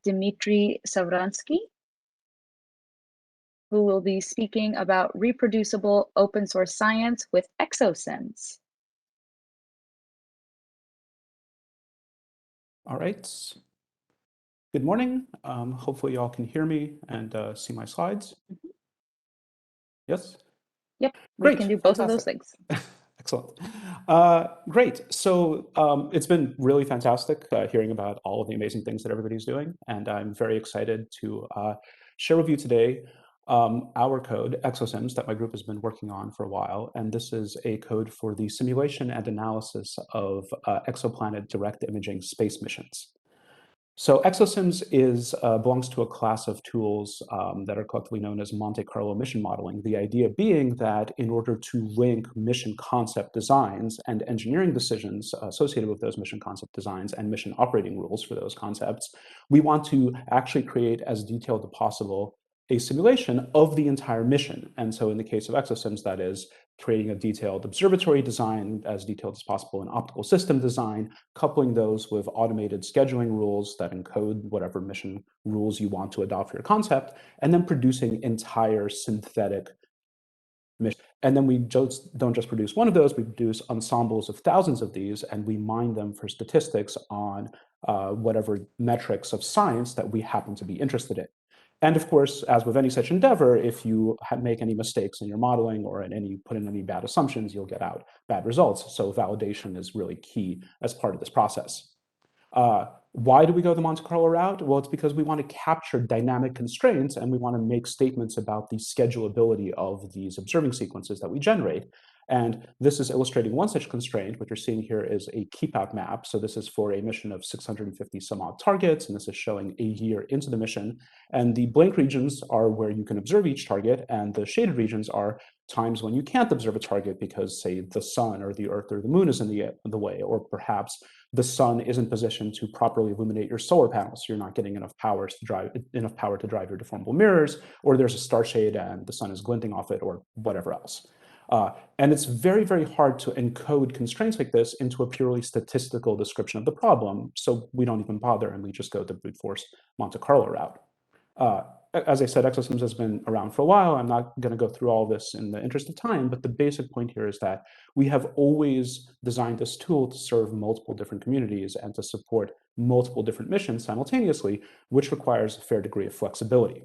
Dmitry Savransky, who will be speaking about reproducible open source science with EXOSIMS. All right. Good morning. Hopefully you all can hear me and see my slides. Yes? Yep, we Great, can do both of those fantastic. things. Excellent. Great. So it's been really fantastic hearing about all of the amazing things that everybody's doing. And I'm very excited to share with you today our code, EXOSIMS, that my group has been working on for a while. And this is a code for the simulation and analysis of exoplanet direct imaging space missions. So EXOSIMS belongs to a class of tools that are collectively known as Monte Carlo mission modeling. The idea being that in order to link mission concept designs and engineering decisions associated with those mission concept designs and mission operating rules for those concepts, we want to actually create as detailed as possible a simulation of the entire mission. And so in the case of EXOSIMS, that is creating a detailed observatory design, as detailed as possible an optical system design, coupling those with automated scheduling rules that encode whatever mission rules you want to adopt for your concept, and then producing entire synthetic mission. And then we don't just produce one of those, we produce ensembles of thousands of these, and we mine them for statistics on whatever metrics of science that we happen to be interested in. And of course, as with any such endeavor, if you make any mistakes in your modeling or put in any bad assumptions, you'll get out bad results. So validation is really key as part of this process. Why do we go the Monte Carlo route? Well, it's because we want to capture dynamic constraints and we want to make statements about the schedulability of these observing sequences that we generate. And this is illustrating one such constraint. What you're seeing here is a keep-out map. So this is for a mission of 650 some odd targets, and this is showing a year into the mission. And the blank regions are where you can observe each target, and the shaded regions are times when you can't observe a target because, say, the sun or the earth or the moon is in the way, or perhaps the sun isn't positioned to properly illuminate your solar panels, so you're not getting enough power to drive your deformable mirrors, or there's a star shade and the sun is glinting off it, or whatever else. And it's very, very hard to encode constraints like this into a purely statistical description of the problem, so we don't even bother and we just go the brute force Monte Carlo route. As I said, EXOSIMS has been around for a while. I'm not going to go through all this in the interest of time, but the basic point here is that we have always designed this tool to serve multiple different communities and to support multiple different missions simultaneously, which requires a fair degree of flexibility.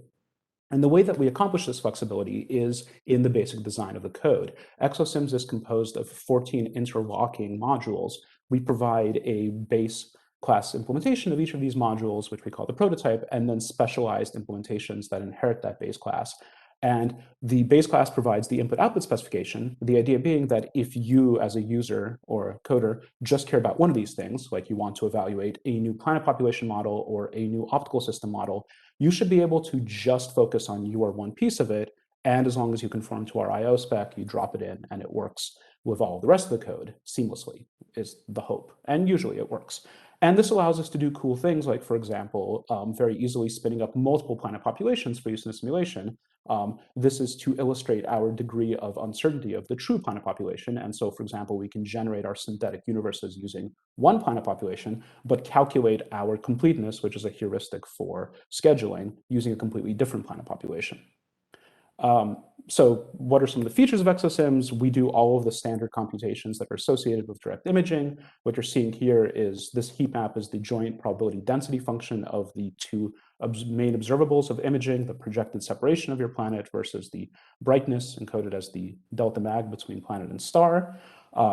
And the way that we accomplish this flexibility is in the basic design of the code. EXOSIMS is composed of 14 interlocking modules. We provide a base class implementation of each of these modules, which we call the prototype, and then specialized implementations that inherit that base class. And the base class provides the input-output specification, the idea being that if you as a user or a coder just care about one of these things, like you want to evaluate a new planet population model or a new optical system model, you should be able to just focus on your one piece of it. And as long as you conform to our IO spec, you drop it in and it works with all the rest of the code seamlessly, is the hope. And usually it works. And this allows us to do cool things like, for example, very easily spinning up multiple planet populations for use in a simulation. This is to illustrate our degree of uncertainty of the true planet population. And so, for example, we can generate our synthetic universes using one planet population, but calculate our completeness, which is a heuristic for scheduling, using a completely different planet population. So what are some of the features of EXOSIMS? We do all of the standard computations that are associated with direct imaging. What you're seeing here is this heat map is the joint probability density function of the two main observables of imaging, the projected separation of your planet versus the brightness encoded as the delta mag between planet and star.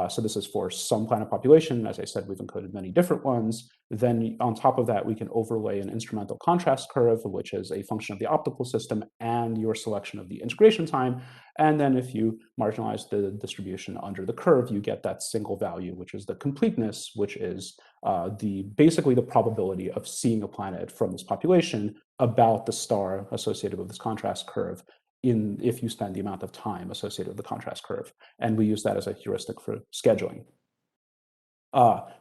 So this is for some planet population. As I said, we've encoded many different ones. Then on top of that, we can overlay an instrumental contrast curve, which is a function of the optical system and your selection of the integration time. And then if you marginalize the distribution under the curve, you get that single value, which is the completeness, which is basically the probability of seeing a planet from this population about the star associated with this contrast curve if you spend the amount of time associated with the contrast curve. And we use that as a heuristic for scheduling.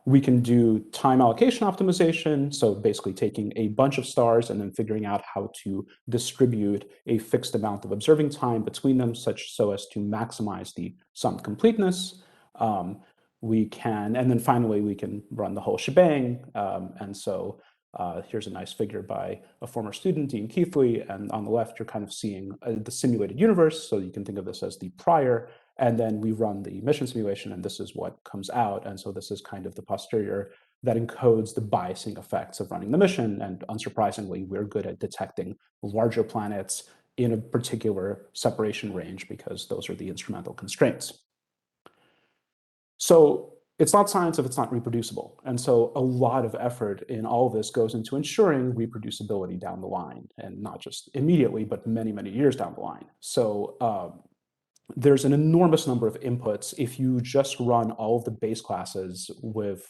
We can do time allocation optimization, so basically taking a bunch of stars and then figuring out how to distribute a fixed amount of observing time between them so as to maximize the sum completeness. And then finally, we can run the whole shebang. And so Here's a nice figure by a former student, Dean Keithley, and on the left, you're kind of seeing the simulated universe, so you can think of this as the prior, and then we run the mission simulation, and this is what comes out, and so this is kind of the posterior that encodes the biasing effects of running the mission, and unsurprisingly, we're good at detecting larger planets in a particular separation range because those are the instrumental constraints. So it's not science if it's not reproducible. And so a lot of effort in all of this goes into ensuring reproducibility down the line, and not just immediately, but many, many years down the line. So there's an enormous number of inputs. If you just run all of the base classes with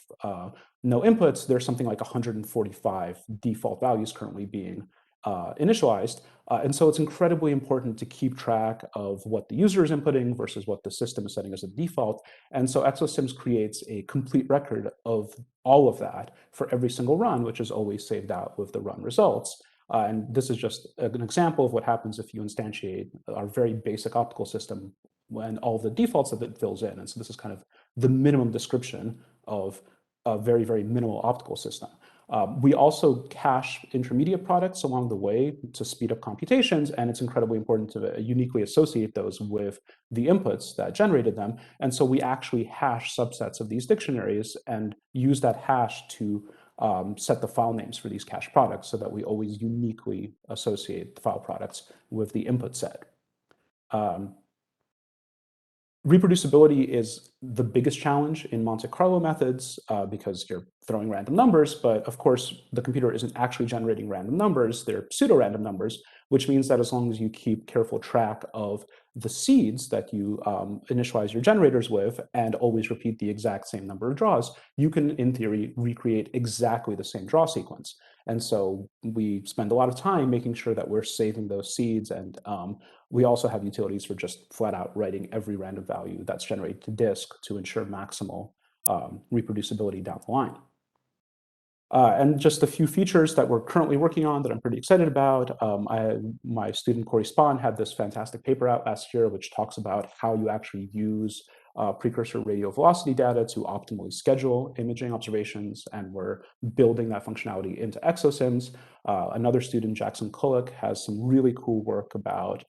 no inputs, there's something like 145 default values currently being initialized. And so it's incredibly important to keep track of what the user is inputting versus what the system is setting as a default. And so EXOSIMS creates a complete record of all of that for every single run, which is always saved out with the run results. And this is just an example of what happens if you instantiate our very basic optical system when all the defaults that it fills in. And so this is kind of the minimum description of a very, very minimal optical system. We also cache intermediate products along the way to speed up computations, and it's incredibly important to uniquely associate those with the inputs that generated them. And so we actually hash subsets of these dictionaries and use that hash to set the file names for these cached products so that we always uniquely associate the file products with the input set. Reproducibility is the biggest challenge in Monte Carlo methods because you're throwing random numbers, but of course the computer isn't actually generating random numbers, they're pseudo-random numbers, which means that as long as you keep careful track of the seeds that you initialize your generators with and always repeat the exact same number of draws, you can, in theory, recreate exactly the same draw sequence. And so we spend a lot of time making sure that we're saving those seeds, and we also have utilities for just flat out writing every random value that's generated to disk to ensure maximal reproducibility down the line. And just a few features that we're currently working on that I'm pretty excited about. My student Corey Spahn had this fantastic paper out last year, which talks about how you actually use precursor radial velocity data to optimally schedule imaging observations, and we're building that functionality into EXOSIMS. Another student, Jackson Kullock, has some really cool work about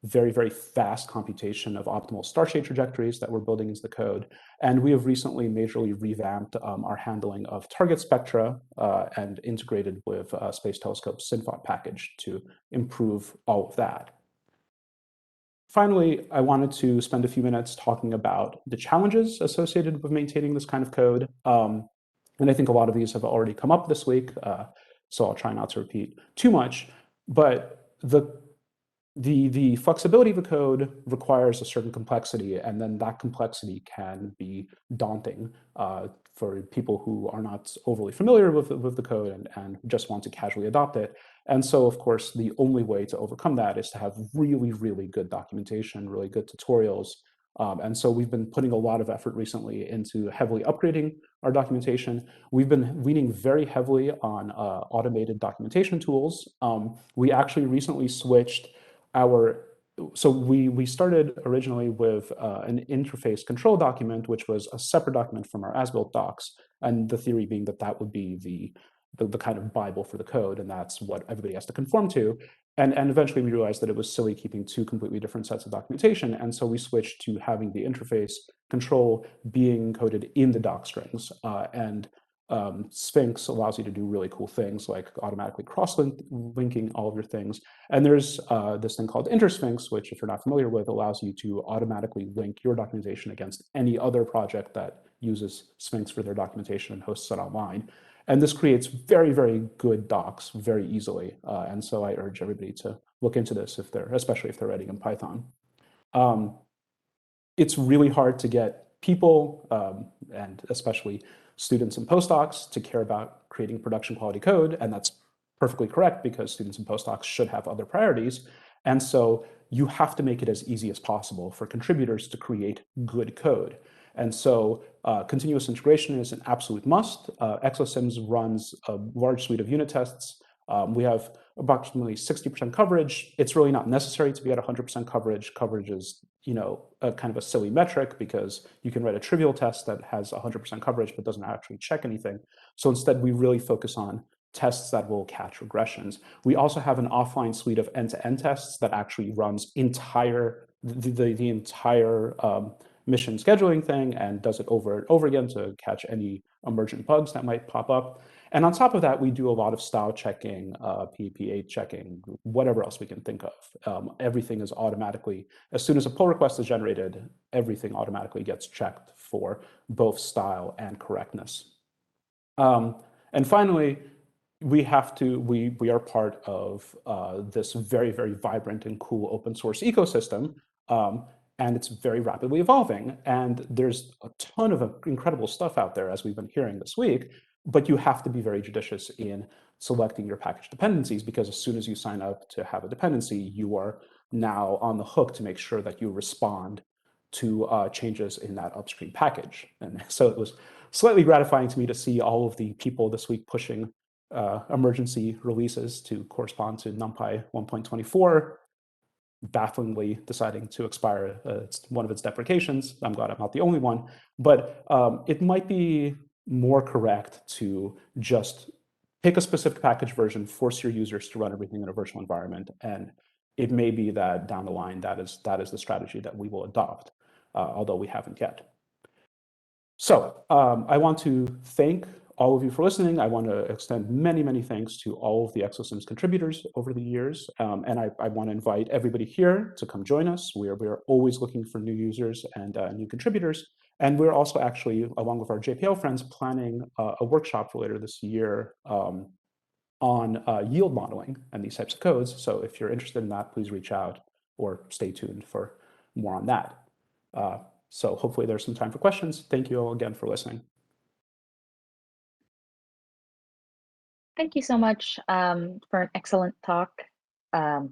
very, very fast computation of optimal star shade trajectories that we're building into the code. And we have recently majorly revamped our handling of target spectra and integrated with Space Telescope's SynFOT package to improve all of that. Finally, I wanted to spend a few minutes talking about the challenges associated with maintaining this kind of code. And I think a lot of these have already come up this week, so I'll try not to repeat too much. But the flexibility of the code requires a certain complexity, and then that complexity can be daunting for people who are not overly familiar with the code and just want to casually adopt it. And so, of course, the only way to overcome that is to have really, really good documentation, really good tutorials. And so we've been putting a lot of effort recently into heavily upgrading our documentation. We've been leaning very heavily on automated documentation tools. We actually recently switched so we started originally with an interface control document, which was a separate document from our as-built docs, and the theory being that that would be the kind of Bible for the code, and that's what everybody has to conform to. And eventually we realized that it was silly keeping two completely different sets of documentation, and so we switched to having the interface control being coded in the doc strings. Sphinx allows you to do really cool things like automatically cross-linking all of your things. And there's this thing called intersphinx, which, if you're not familiar with, allows you to automatically link your documentation against any other project that uses Sphinx for their documentation and hosts it online. And this creates very, very good docs very easily. And so I urge everybody to look into this, especially if they're writing in Python. It's really hard to get people, and especially students and postdocs, to care about creating production quality code, and that's perfectly correct because students and postdocs should have other priorities. And so you have to make it as easy as possible for contributors to create good code. And so continuous integration is an absolute must. EXOSIMS runs a large suite of unit tests. We have approximately 60% coverage. It's really not necessary to be at 100% coverage. Coverage is, a kind of a silly metric because you can write a trivial test that has 100% coverage but doesn't actually check anything. So instead, we really focus on tests that will catch regressions. We also have an offline suite of end-to-end tests that actually runs the entire mission scheduling thing and does it over and over again to catch any emergent bugs that might pop up. And on top of that, we do a lot of style checking, PPA checking, whatever else we can think of. Everything is automatically, as soon as a pull request is generated, everything automatically gets checked for both style and correctness. And finally, we are part of this very, very vibrant and cool open source ecosystem. And it's very rapidly evolving. And there's a ton of incredible stuff out there, as we've been hearing this week, but you have to be very judicious in selecting your package dependencies, because as soon as you sign up to have a dependency, you are now on the hook to make sure that you respond to changes in that upstream package. And so it was slightly gratifying to me to see all of the people this week pushing emergency releases to correspond to NumPy 1.24, bafflingly deciding to expire one of its deprecations. I'm glad I'm not the only one, but it might be more correct to just pick a specific package version, force your users to run everything in a virtual environment, and it may be that down the line that is the strategy that we will adopt, although we haven't yet. So I want to thank all of you for listening. I want to extend many, many thanks to all of the EXOSIMS contributors over the years. And I want to invite everybody here to come join us. We are always looking for new users and new contributors. And we're also actually, along with our JPL friends, planning a workshop for later this year on yield modeling and these types of codes. So if you're interested in that, please reach out or stay tuned for more on that. So hopefully there's some time for questions. Thank you all again for listening. Thank you so much for an excellent talk. It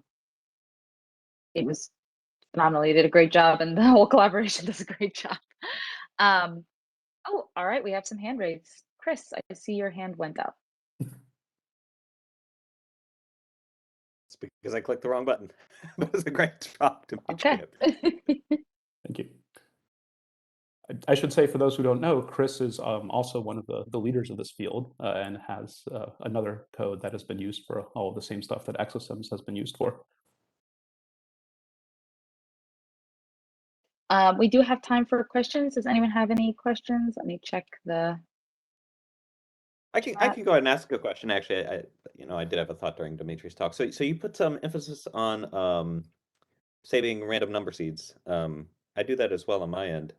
was phenomenal. You did a great job, and the whole collaboration does a great job. Oh, all right. We have some hand raised. Chris, I see your hand went up. It's because I clicked the wrong button. That was a great talk, Dmitry. Okay. Thank you. I should say, for those who don't know, Chris is also one of the leaders of this field and has another code that has been used for all of the same stuff that EXOSIMS has been used for. We do have time for questions. Does anyone have any questions? Let me check the. I can go ahead and ask a question. Actually, I did have a thought during Dmitry's talk. So you put some emphasis on saving random number seeds. I do that as well on my end.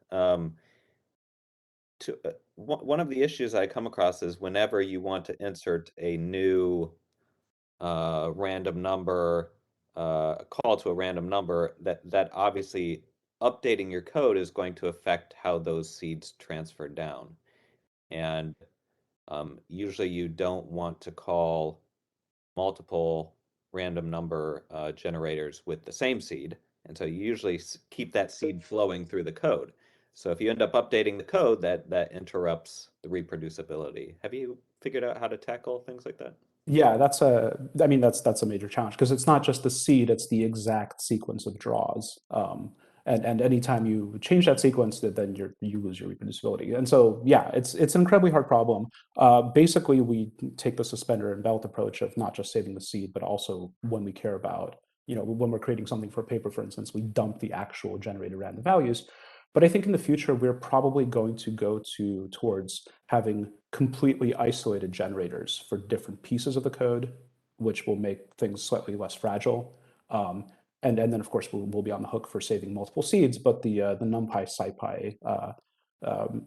One of the issues I come across is whenever you want to insert a new random number, call to a random number, that obviously updating your code is going to affect how those seeds transfer down. And usually you don't want to call multiple random number generators with the same seed. And so you usually keep that seed flowing through the code. So if you end up updating the code, that interrupts the reproducibility. Have you figured out how to tackle things like that? Yeah, that's a major challenge, because it's not just the seed, it's the exact sequence of draws. And anytime you change that sequence, then you lose your reproducibility. And so, yeah, it's an incredibly hard problem. Basically, we take the suspender and belt approach of not just saving the seed, but also when we care about, when we're creating something for a paper, for instance, we dump the actual generated random values. But I think in the future, we're probably going to go towards having completely isolated generators for different pieces of the code, which will make things slightly less fragile. And then, of course, we'll be on the hook for saving multiple seeds, but the NumPy SciPy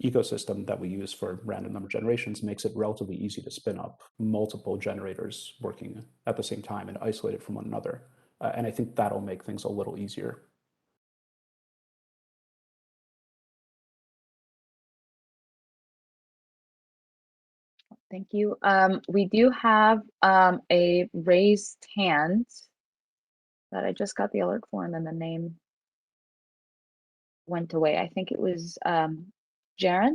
ecosystem that we use for random number generations makes it relatively easy to spin up multiple generators working at the same time and isolate it from one another. And I think that'll make things a little easier. Thank you. We do have a raised hand that I just got the alert for, and then the name went away. I think it was Jaren.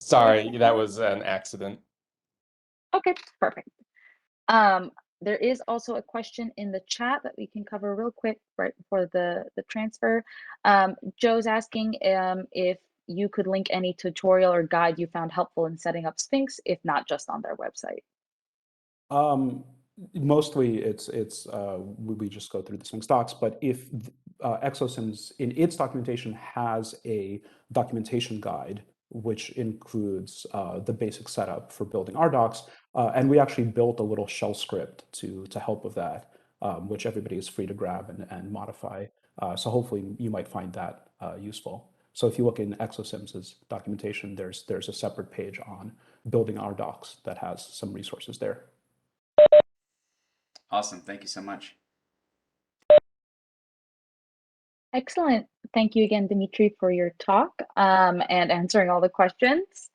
Sorry, that was an accident. Okay, perfect. There is also a question in the chat that we can cover real quick right before the transfer. Joe's asking if you could link any tutorial or guide you found helpful in setting up Sphinx, if not just on their website. Mostly we just go through the Sphinx docs, but if EXOSIMS in its documentation has a documentation guide, which includes the basic setup for building our docs, and we actually built a little shell script to help with that, which everybody is free to grab and modify. So hopefully you might find that useful. So if you look in EXOSIMS's documentation, there's a separate page on building our docs that has some resources there. Awesome. Thank you so much. Excellent. Thank you again, Dmitry, for your talk and answering all the questions.